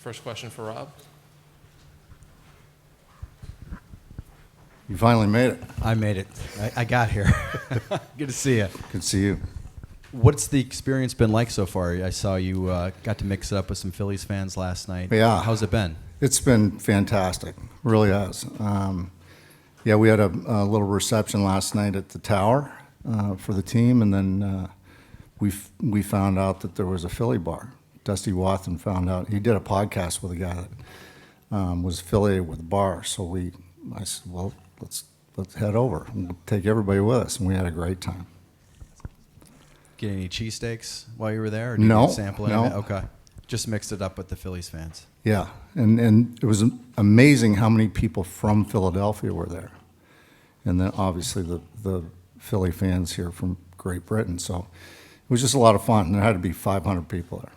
First question for Rob. You finally made it. I made it. I got here. Good to see you. Good to see you. What's the experience been like so far? I saw you got to mix it up with some Phillies fans last night. Yeah. How's it been? It's been fantastic. Really has. Yeah, we had a little reception last night at the Tower for the team, and then we found out that there was a Philly bar. Dusty Wathan found out. He did a podcast with a guy that was affiliated with the bar. So I said, well, let's head over. We'll take everybody with us, and we had a great time. Get any cheesesteaks while you were there? Or No, you sample any no. of it? Okay. Just mixed it up with the Phillies fans. Yeah, and it was amazing how many people from Philadelphia were there. And then obviously the Philly fans here from Great Britain. So it was just a lot of fun. There had to be 500 people there.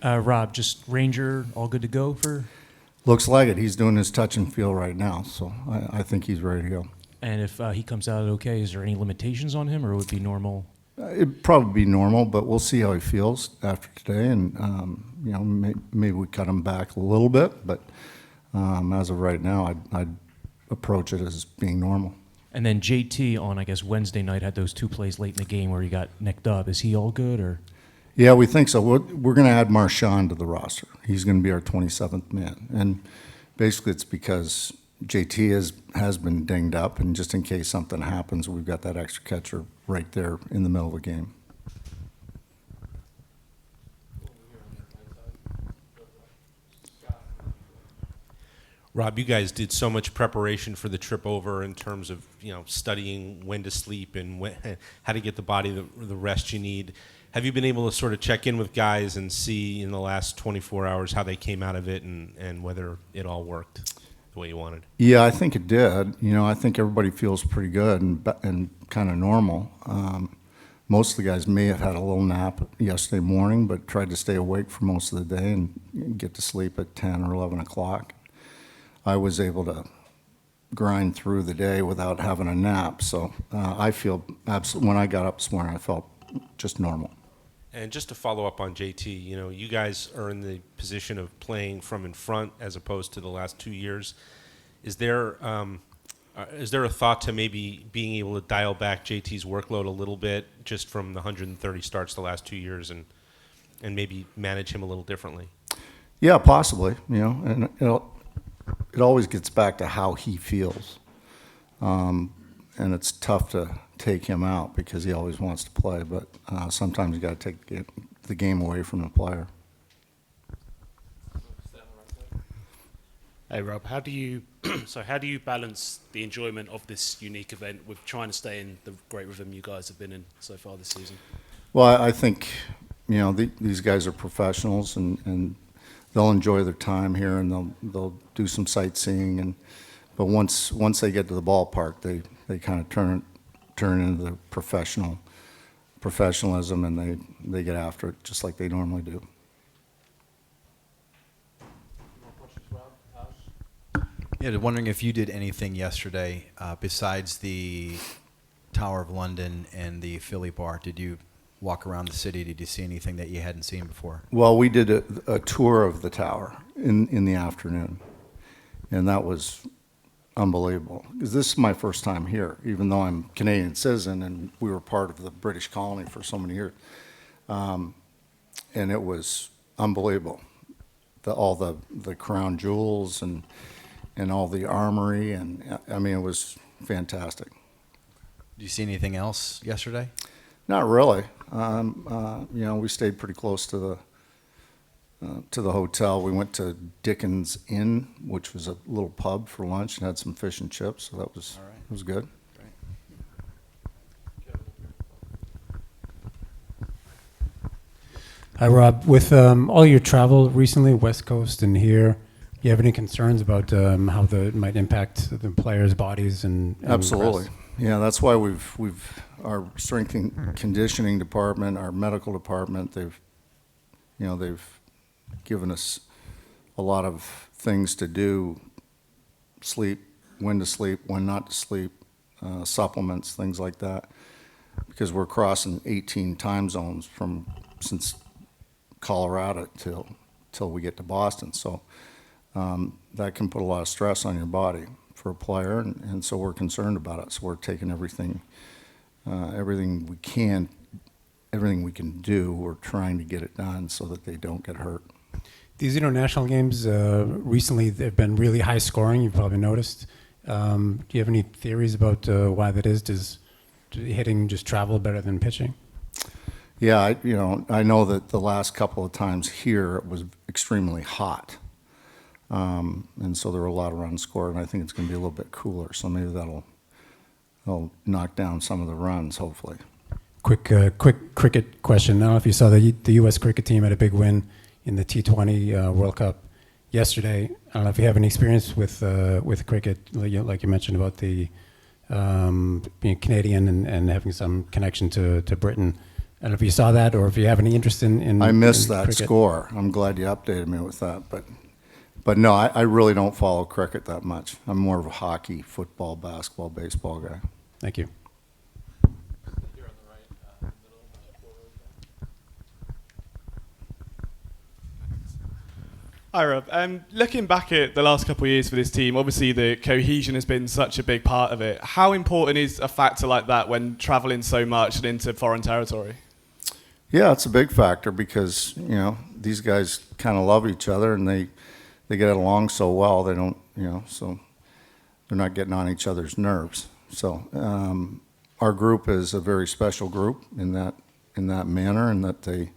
Rob, just Ranger, all good to go for? Looks like it. He's doing his touch and feel right now, so I think he's ready to go. And if he comes out okay, is there any limitations on him, or would it be normal? It'd probably be normal, but we'll see how he feels after today, and maybe we cut him back a little bit, but as of right now, I'd approach it as being normal. And then JT on, I guess, Wednesday night had those two plays late in the game where he got nicked up. Is he all good, or? Yeah, we think so. We're going to add Marchand to the roster. He's going to be our 27th man. And basically it's because JT has been dinged up, and just in case something happens, we've got that extra catcher right there in the middle of the game. Rob, you guys did so much preparation for the trip over in terms of studying when to sleep and how to get the body the rest you need. Have you been able to sort of check in with guys and see in the last 24 hours how they came out of it and whether it all worked the way you wanted? Yeah, I think it did. I think everybody feels pretty good and kind of normal. Most of the guys may have had a little nap yesterday morning, but tried to stay awake for most of the day and get to sleep at 10 or 11 o'clock. I was able to grind through the day without having a nap, so I feel absolutely. When I got up this morning, I felt just normal. And just to follow up on JT, you guys are in the position of playing from in front as opposed to the last 2 years. Is there a thought to maybe being able to dial back JT's workload a little bit just from the 130 starts the last 2 years and maybe manage him a little differently? Yeah, possibly. And it always gets back to how he feels. And it's tough to take him out because he always wants to play, but sometimes you got to take the game away from the player. Hey Rob, how do you balance the enjoyment of this unique event with trying to stay in the great rhythm you guys have been in so far this season? Well, I think these guys are professionals and they'll enjoy their time here and they'll do some sightseeing but once they get to the ballpark, they kind of turn into the professionalism, and they get after it just like they normally do. Yeah, wondering if you did anything yesterday besides the Tower of London and the Philly bar. Did you walk around the city? Did you see anything that you hadn't seen before? Well, we did a tour of the tower in the afternoon, and that was unbelievable, because this is my first time here, even though I'm a Canadian citizen and we were part of the British colony for so many years. And it was unbelievable. All the crown jewels and all the armory, and I mean, it was fantastic. Did you see anything else yesterday? Not really. We stayed pretty close to the hotel. We went to Dickens Inn, which was a little pub for lunch, and had some fish and chips. So that was It was good. Hi, Rob. With all your travel recently, West Coast and here, you have any concerns about how it might impact the players' bodies and Absolutely. rest? Yeah, that's why we've our strength and conditioning department, our medical department, they've given us a lot of things to do: sleep, when to sleep, when not to sleep, supplements, things like that, because we're crossing 18 time zones since Colorado till we get to Boston. So that can put a lot of stress on your body for a player, and so we're concerned about it. So we're taking everything we can do. We're trying to get it done so that they don't get hurt. These international games recently, they've been really high scoring. You've probably noticed. Do you have any theories about why that is? Does hitting just travel better than pitching? Yeah, I know that the last couple of times here it was extremely hot, and so there were a lot of runs scored. And I think it's going to be a little bit cooler, so maybe that'll knock down some of the runs, hopefully. Quick cricket question. I don't know if you saw the U.S. cricket team had a big win in the T20 World Cup yesterday. I don't know if you have any experience with cricket, like you mentioned about the being Canadian and having some connection to Britain. I don't know if you saw that or if you have any interest in I missed in that cricket. score. I'm glad you updated me with that, but no, I really don't follow cricket that much. I'm more of a hockey, football, basketball, baseball guy. Thank you. Hi, Rob. Looking back at the last couple of years for this team, obviously the cohesion has been such a big part of it. How important is a factor like that when traveling so much and into foreign territory? Yeah, it's a big factor because these guys kind of love each other and they get along so well. They don't so they're not getting on each other's nerves. So our group is a very special group in that manner, and that they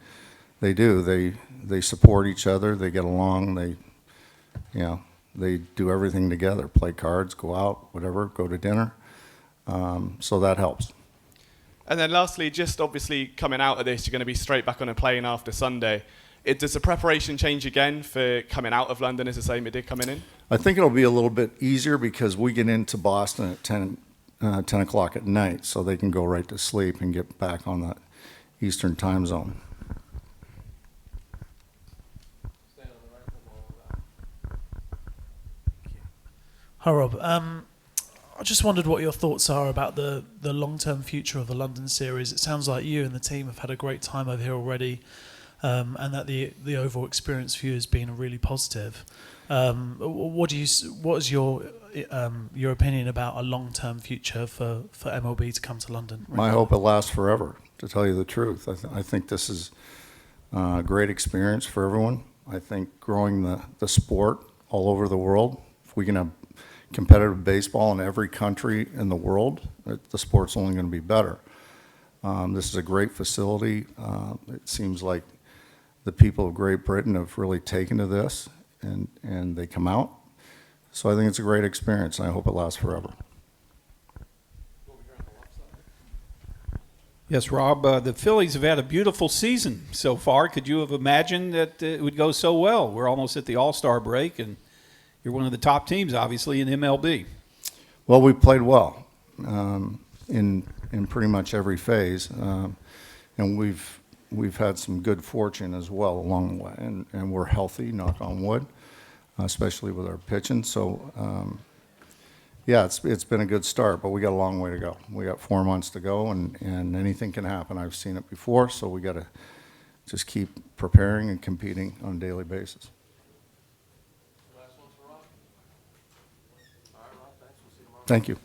support each other. They get along. They do everything together. Play cards, go out, whatever, go to dinner. So that helps. And then lastly, just obviously coming out of this, you're going to be straight back on a plane after Sunday. Does the preparation change again for coming out of London as the same it did coming in? I think it'll be a little bit easier because we get into Boston at 10 o'clock at night, so they can go right to sleep and get back on the Eastern time zone. Hi, Rob. I just wondered what your thoughts are about the long-term future of the London series. It sounds like you and the team have had a great time over here already, and that the overall experience for you has been really positive. What is your opinion about a long-term future for MLB to come to London? I hope it lasts forever, to tell you the truth. I think this is a great experience for everyone. I think growing the sport all over the world, if we can have competitive baseball in every country in the world, the sport's only going to be better. This is a great facility. It seems like the people of Great Britain have really taken to this, and they come out. So I think it's a great experience, and I hope it lasts forever. Yes, Rob, the Phillies have had a beautiful season so far. Could you have imagined that it would go so well? We're almost at the All-Star break, and you're one of the top teams, obviously, in MLB. Well, we played well in pretty much every phase, and we've had some good fortune as well along the way, and we're healthy, knock on wood, especially with our pitching. So, yeah, it's been a good start, but we got a long way to go. We got 4 months to go, and anything can happen. I've seen it before, so we got to just keep preparing and competing on a daily basis. Thank you.